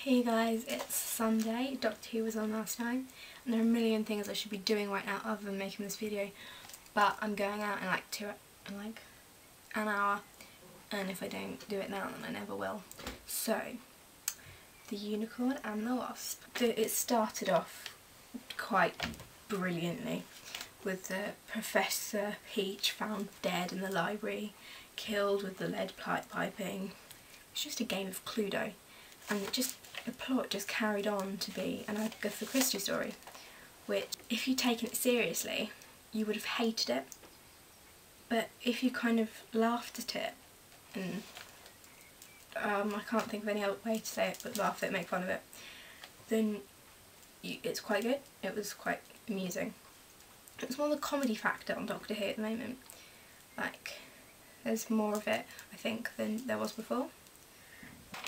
Hey guys, it's Sunday. Doctor Who was on last time, and there are a million things I should be doing right now other than making this video, but I'm going out in like an hour, and if I don't do it now then I never will. So, the unicorn and the wasp. It started off quite brilliantly with the Professor Peach found dead in the library, killed with the lead pipe piping. It's just a game of Cluedo, and the plot just carried on to be an Agatha Christie story, which, if you'd taken it seriously, you would have hated it. But if you kind of laughed at it, and I can't think of any other way to say it but laugh at it, make fun of it, then it's quite good. It was quite amusing. It's more the comedy factor on Doctor Who at the moment. Like, there's more of it, I think, than there was before.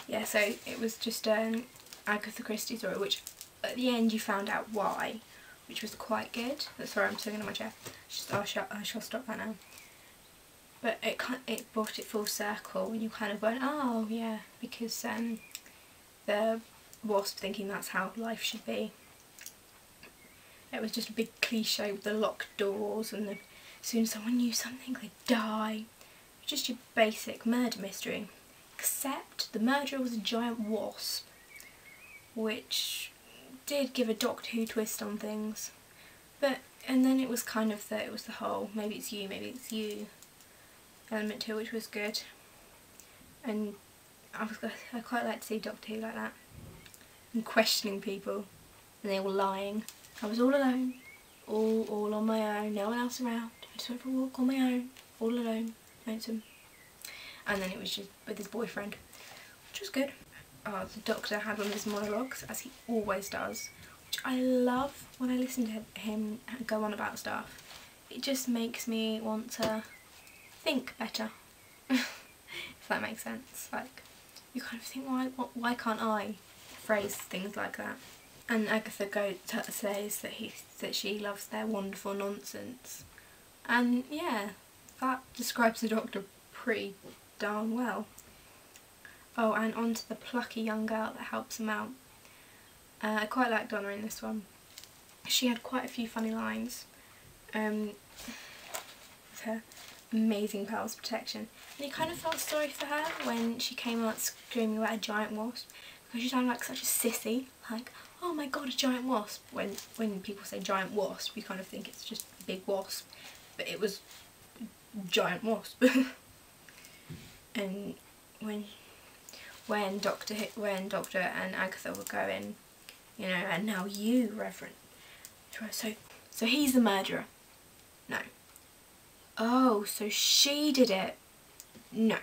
Yeah, so it was just an Agatha Christie story, which at the end you found out why, which was quite good. Sorry, I'm sitting on my chair. I shall stop that now. But it brought it full circle, and you kind of went, oh yeah, because the wasp thinking that's how life should be. It was just a big cliche with the locked doors, and as soon as someone knew something, they'd die. Just your basic murder mystery. Except the murderer was a giant wasp, which did give a Doctor Who twist on things. And then it was kind of it was the whole maybe it's you element to it, which was good. And I quite like to see Doctor Who like that, and questioning people, and they were lying. I was all alone, all on my own, no one else around. I just went for a walk on my own, all alone, lonesome. And then it was just with his boyfriend, which was good. Oh, the Doctor had one of his monologues, as he always does, which I love when I listen to him go on about stuff. It just makes me want to think better, if that makes sense. Like, you kind of think, why can't I phrase things like that? And Agatha says that she loves their wonderful nonsense, and yeah, that describes the Doctor pretty darn well. Oh, and on to the plucky young girl that helps him out. I quite like Donna in this one. She had quite a few funny lines with her amazing powers of protection, and you kind of felt sorry for her when she came out screaming about a giant wasp, because she sounded like such a sissy, like, oh my god, a giant wasp. When people say giant wasp, you kind of think it's just a big wasp, but it was a giant wasp. And when Doctor and Agatha were going, you know, and now you, Reverend. So he's the murderer. No. Oh, so she did it. No.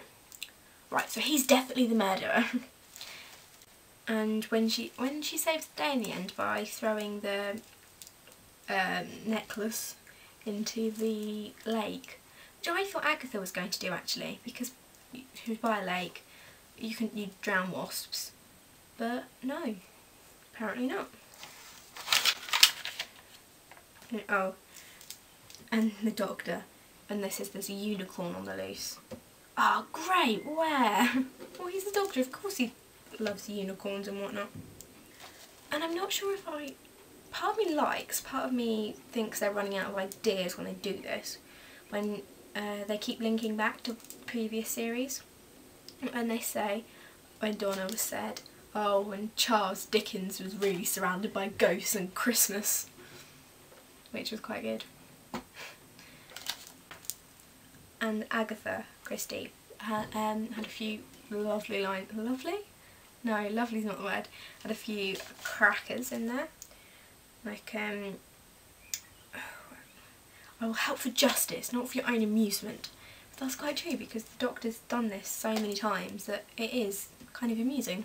Right, so he's definitely the murderer. And when she saves the day in the end by throwing the necklace into the lake, which I thought Agatha was going to do actually, because she was by a lake, you drown wasps, but no, apparently not. Oh, and the Doctor, and there's a unicorn on the loose. Oh great, where? Well, he's the Doctor, of course he loves unicorns and whatnot. And I'm not sure if part of me thinks they're running out of ideas when they do this, when they keep linking back to previous series, and they say, when Donna was said, oh, when Charles Dickens was really surrounded by ghosts and Christmas, which was quite good. And Agatha Christie had a few lovely lines. Lovely? No, lovely's not the word. Had a few crackers in there, like I will help for justice, not for your own amusement. But that's quite true, because the Doctor's done this so many times that it is kind of amusing.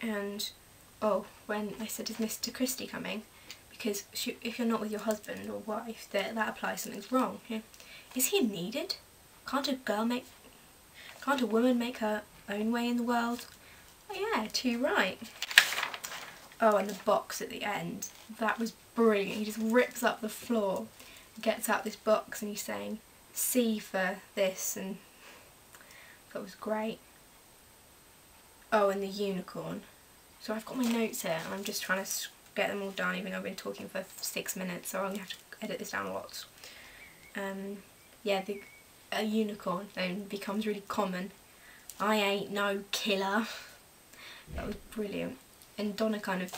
And, oh, when they said, is Mr. Christie coming? Because if you're not with your husband or wife, that applies, something's wrong. Yeah? Is he needed? Can't a woman make her own way in the world? Oh yeah, too right. Oh, and the box at the end, that was brilliant. He just rips up the floor, gets out this box, and he's saying, C for this, and that was great. Oh, and the unicorn. So I've got my notes here and I'm just trying to get them all done, even though I've been talking for 6 minutes, so I'm going to have to edit this down a lot. Yeah, a unicorn then becomes really common. I ain't no killer. That was brilliant. And Donna kind of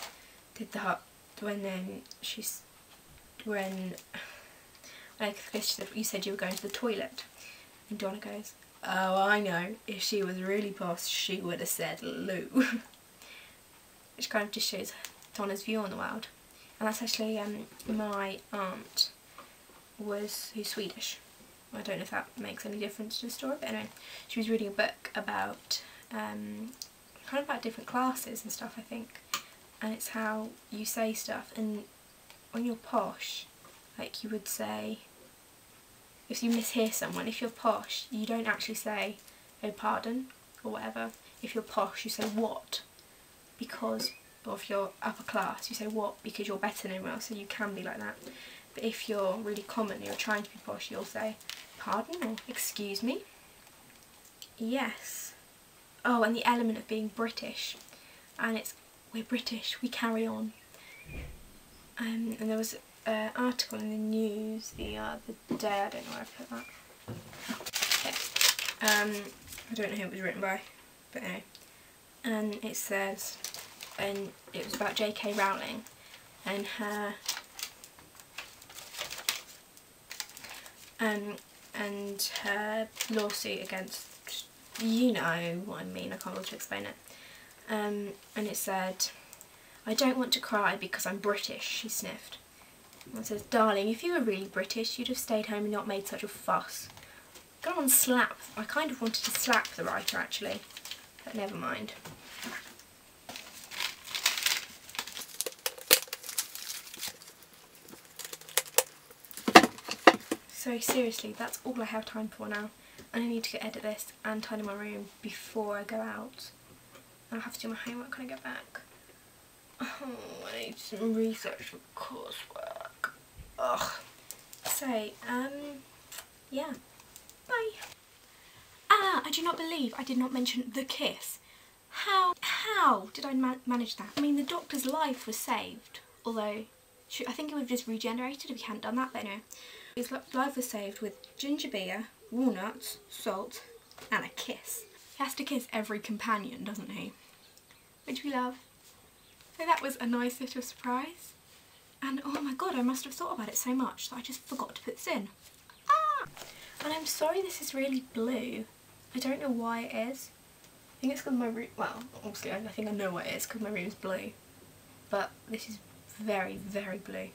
did that when you said you were going to the toilet, and Donna goes, "Oh, I know, if she was really posh she would have said Lou." Which kind of just shows Donna's view on the world. And that's actually my aunt who's Swedish. I don't know if that makes any difference to the story, but anyway, she was reading a book about kind of about different classes and stuff, I think, and it's how you say stuff. And when you're posh, like, you would say, if you mishear someone, if you're posh, you don't actually say, "Oh, pardon," or whatever. If you're posh, you say "what," because, or if you're upper class, you say "what" because you're better than everyone else, so you can be like that. But if you're really common and you're trying to be posh, you'll say "pardon" or "excuse me." Yes. Oh, and the element of being British, and it's, we're British, we carry on. And there was an article in the news the other day, I don't know where I put that. Okay. I don't know who it was written by, but anyway. And it says, and it was about J.K. Rowling and her lawsuit against, you know what I mean, I can't bother to explain it. And it said, "I don't want to cry because I'm British," she sniffed. And it says, "Darling, if you were really British, you'd have stayed home and not made such a fuss." Go on, slap. I kind of wanted to slap the writer actually, but never mind. So seriously, that's all I have time for now. And I need to edit this and tidy my room before I go out. I'll have to do my homework when I get back. Oh, I need some research for coursework. Ugh. So, yeah. Bye. Ah, I do not believe I did not mention the kiss. How did I manage that? I mean, the doctor's life was saved, although I think it would have just regenerated if he hadn't done that, but anyway. His life was saved with ginger beer, walnuts, salt, and a kiss. He has to kiss every companion, doesn't he? Which we love. So that was a nice little surprise. And oh my god, I must have thought about it so much that I just forgot to put this in. Ah! And I'm sorry this is really blue. I don't know why it is. I think it's because my room, well, obviously I think I know why it is, because my room is blue. But this is very, very blue.